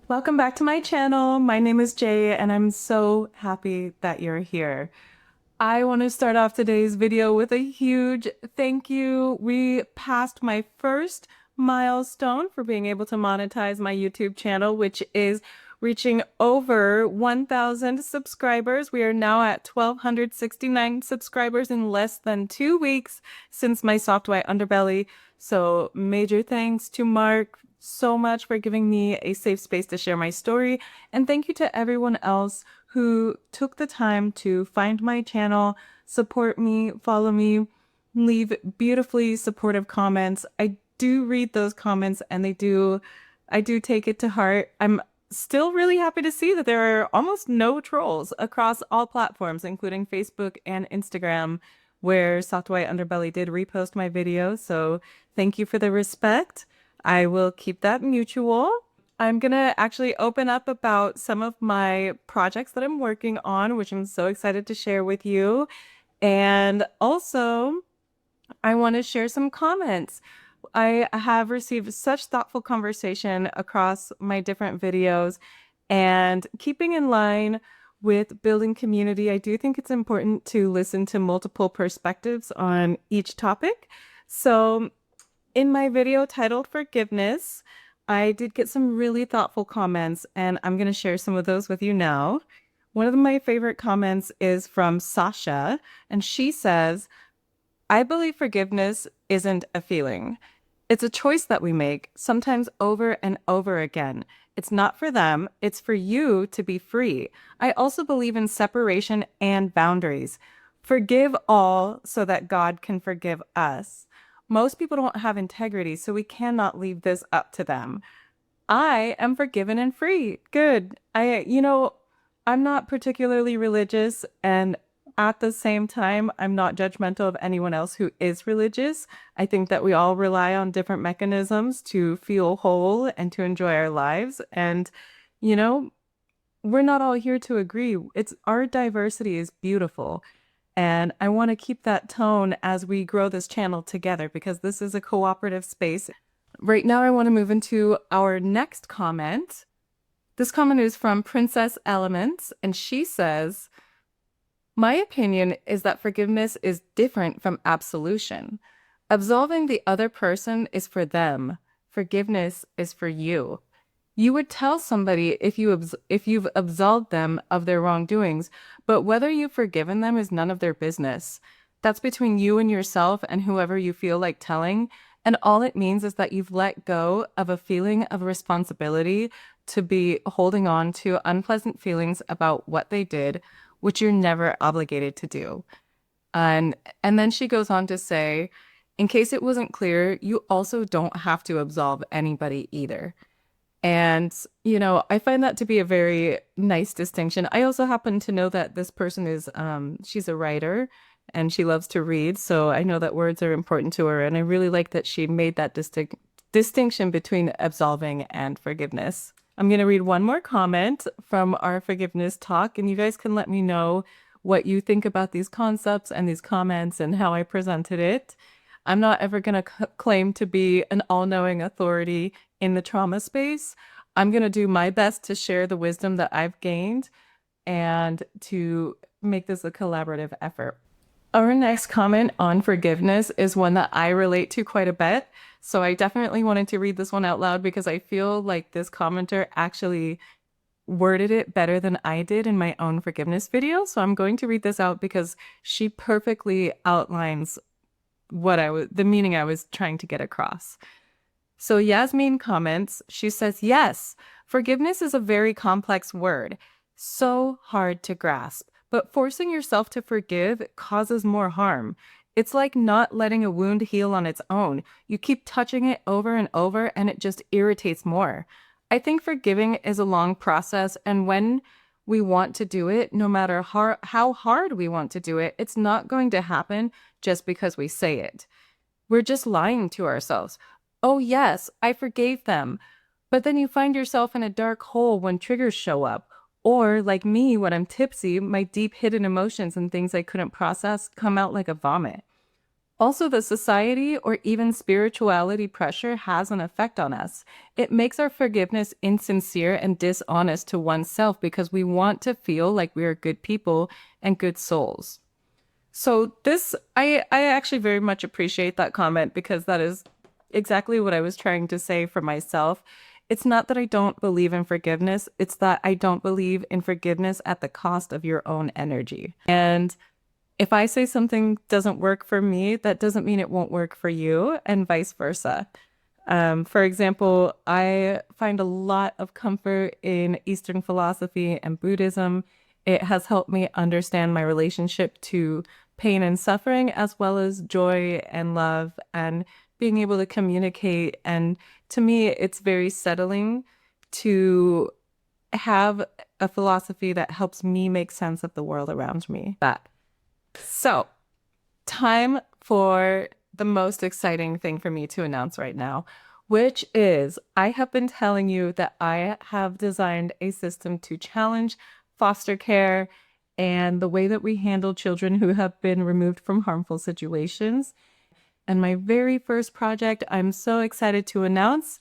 Welcome back to my channel. My name is Jay, and I'm so happy that you're here. I want to start off today's video with a huge thank you. We passed my first milestone for being able to monetize my YouTube channel, which is reaching over 1,000 subscribers. We are now at 1,269 subscribers in less than 2 weeks since my soft white underbelly. So major thanks to Mark so much for giving me a safe space to share my story. And thank you to everyone else who took the time to find my channel, support me, follow me, leave beautifully supportive comments. I do read those comments and I do take it to heart. I'm still really happy to see that there are almost no trolls across all platforms, including Facebook and Instagram, where Soft White Underbelly did repost my video. So thank you for the respect. I will keep that mutual. I'm gonna actually open up about some of my projects that I'm working on, which I'm so excited to share with you. And also, I want to share some comments. I have received such thoughtful conversation across my different videos, and keeping in line with building community, I do think it's important to listen to multiple perspectives on each topic. So in my video titled Forgiveness, I did get some really thoughtful comments, and I'm going to share some of those with you now. One of my favorite comments is from Sasha, and she says, I believe forgiveness isn't a feeling. It's a choice that we make, sometimes over and over again. It's not for them, it's for you to be free. I also believe in separation and boundaries. Forgive all so that God can forgive us. Most people don't have integrity, so we cannot leave this up to them. I am forgiven and free. Good. I'm not particularly religious, and at the same time, I'm not judgmental of anyone else who is religious. I think that we all rely on different mechanisms to feel whole and to enjoy our lives. And, you know, we're not all here to agree. It's our diversity is beautiful. And I want to keep that tone as we grow this channel together because this is a cooperative space. Right now, I want to move into our next comment. This comment is from Princess Elements, and she says, my opinion is that forgiveness is different from absolution. Absolving the other person is for them. Forgiveness is for you. You would tell somebody if you've absolved them of their wrongdoings, but whether you've forgiven them is none of their business. That's between you and yourself and whoever you feel like telling. And all it means is that you've let go of a feeling of responsibility to be holding on to unpleasant feelings about what they did, which you're never obligated to do. And then she goes on to say, in case it wasn't clear, you also don't have to absolve anybody either. And, I find that to be a very nice distinction. I also happen to know that this person is, she's a writer and she loves to read. So I know that words are important to her. And I really like that she made that distinction between absolving and forgiveness. I'm going to read one more comment from our forgiveness talk, and you guys can let me know what you think about these concepts and these comments and how I presented it. I'm not ever going to claim to be an all-knowing authority in the trauma space. I'm going to do my best to share the wisdom that I've gained and to make this a collaborative effort. Our next comment on forgiveness is one that I relate to quite a bit. So I definitely wanted to read this one out loud because I feel like this commenter actually worded it better than I did in my own forgiveness video. So I'm going to read this out because she perfectly outlines the meaning I was trying to get across. So Yasmin comments, she says, yes, forgiveness is a very complex word, so hard to grasp, but forcing yourself to forgive causes more harm. It's like not letting a wound heal on its own. You keep touching it over and over and it just irritates more. I think forgiving is a long process, and when we want to do it, no matter how hard we want to do it, it's not going to happen just because we say it. We're just lying to ourselves. Oh, yes, I forgave them. But then you find yourself in a dark hole when triggers show up. Or, like me, when I'm tipsy, my deep hidden emotions and things I couldn't process come out like a vomit. Also, the society or even spirituality pressure has an effect on us. It makes our forgiveness insincere and dishonest to oneself because we want to feel like we are good people and good souls. So I actually very much appreciate that comment because that is exactly what I was trying to say for myself. It's not that I don't believe in forgiveness, it's that I don't believe in forgiveness at the cost of your own energy. And if I say something doesn't work for me, that doesn't mean it won't work for you, and vice versa. For example, I find a lot of comfort in Eastern philosophy and Buddhism. It has helped me understand my relationship to pain and suffering, as well as joy and love, and being able to communicate. And to me, it's very settling to have a philosophy that helps me make sense of the world around me. So, time for the most exciting thing for me to announce right now, which is I have been telling you that I have designed a system to challenge foster care and the way that we handle children who have been removed from harmful situations. And my very first project, I'm so excited to announce,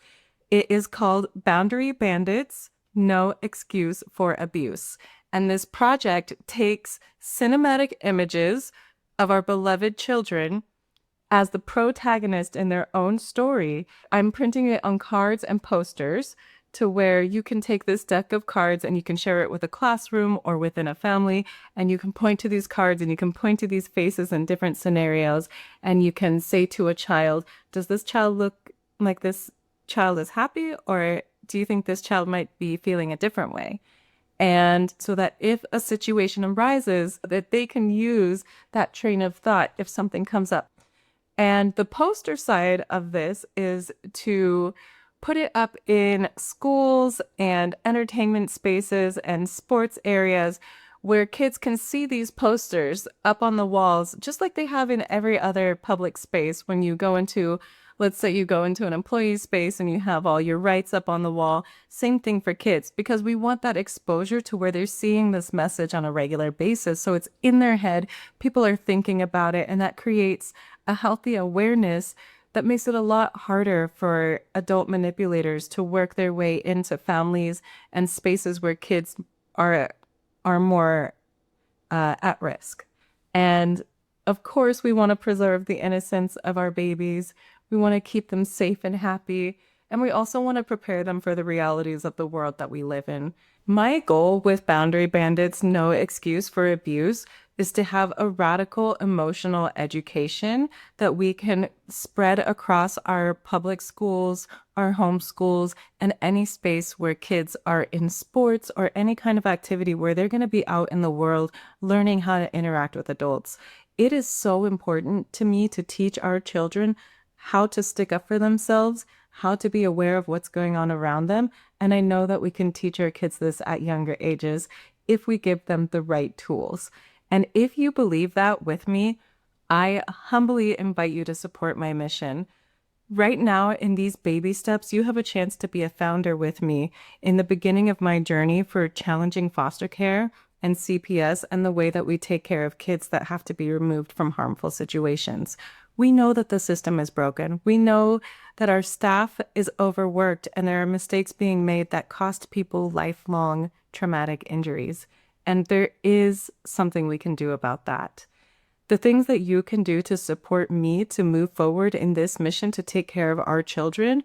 it is called Boundary Bandits, No Excuse for Abuse. And this project takes cinematic images of our beloved children as the protagonist in their own story. I'm printing it on cards and posters to where you can take this deck of cards and you can share it with a classroom or within a family, and you can point to these cards and you can point to these faces in different scenarios, and you can say to a child, does this child look like this child is happy, or do you think this child might be feeling a different way? And so that if a situation arises, that they can use that train of thought if something comes up. And the poster side of this is to put it up in schools and entertainment spaces and sports areas where kids can see these posters up on the walls, just like they have in every other public space. When you go into, let's say you go into an employee space and you have all your rights up on the wall, same thing for kids, because we want that exposure to where they're seeing this message on a regular basis. So it's in their head, people are thinking about it, and that creates a healthy awareness that makes it a lot harder for adult manipulators to work their way into families and spaces where kids are are more at risk. And of course, we want to preserve the innocence of our babies. We want to keep them safe and happy. And we also want to prepare them for the realities of the world that we live in. My goal with Boundary Bandits, No Excuse for Abuse, is to have a radical emotional education that we can spread across our public schools, our home schools, and any space where kids are in sports or any kind of activity where they're going to be out in the world learning how to interact with adults. It is so important to me to teach our children how to stick up for themselves, how to be aware of what's going on around them. And I know that we can teach our kids this at younger ages if we give them the right tools. And if you believe that with me, I humbly invite you to support my mission. Right now, in these baby steps, you have a chance to be a founder with me in the beginning of my journey for challenging foster care and CPS and the way that we take care of kids that have to be removed from harmful situations. We know that the system is broken. We know that our staff is overworked and there are mistakes being made that cost people lifelong traumatic injuries. And there is something we can do about that. The things that you can do to support me to move forward in this mission to take care of our children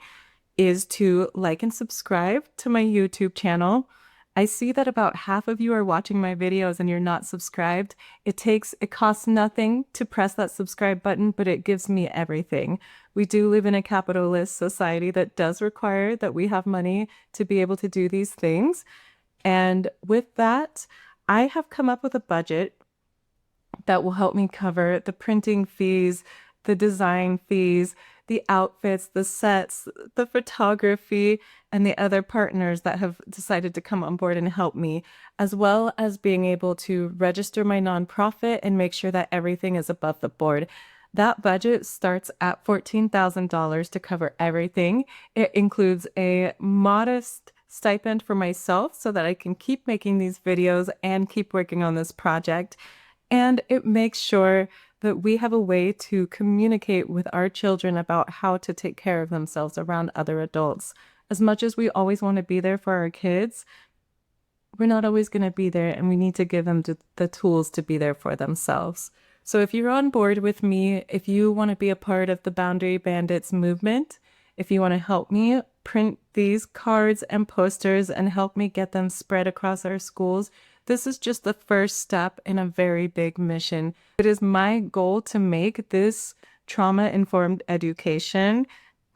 is to like and subscribe to my YouTube channel. I see that about half of you are watching my videos and you're not subscribed. It costs nothing to press that subscribe button, but it gives me everything. We do live in a capitalist society that does require that we have money to be able to do these things. And with that, I have come up with a budget that will help me cover the printing fees, the design fees, the outfits, the sets, the photography, and the other partners that have decided to come on board and help me, as well as being able to register my nonprofit and make sure that everything is above the board. That budget starts at $14,000 to cover everything. It includes a modest stipend for myself so that I can keep making these videos and keep working on this project. And it makes sure that we have a way to communicate with our children about how to take care of themselves around other adults. As much as we always want to be there for our kids, we're not always going to be there, and we need to give them the tools to be there for themselves. So if you're on board with me, if you want to be a part of the Boundary Bandits movement, if you want to help me print these cards and posters and help me get them spread across our schools, this is just the first step in a very big mission. It is my goal to make this trauma-informed education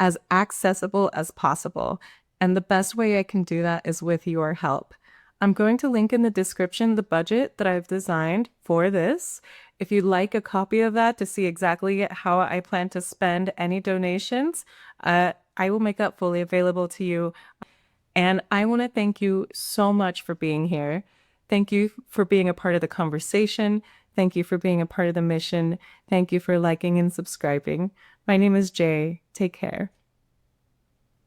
as accessible as possible. And the best way I can do that is with your help. I'm going to link in the description the budget that I've designed for this. If you'd like a copy of that to see exactly how I plan to spend any donations, I will make that fully available to you. And I want to thank you so much for being here. Thank you for being a part of the conversation. Thank you for being a part of the mission. Thank you for liking and subscribing. My name is Jay. Take care.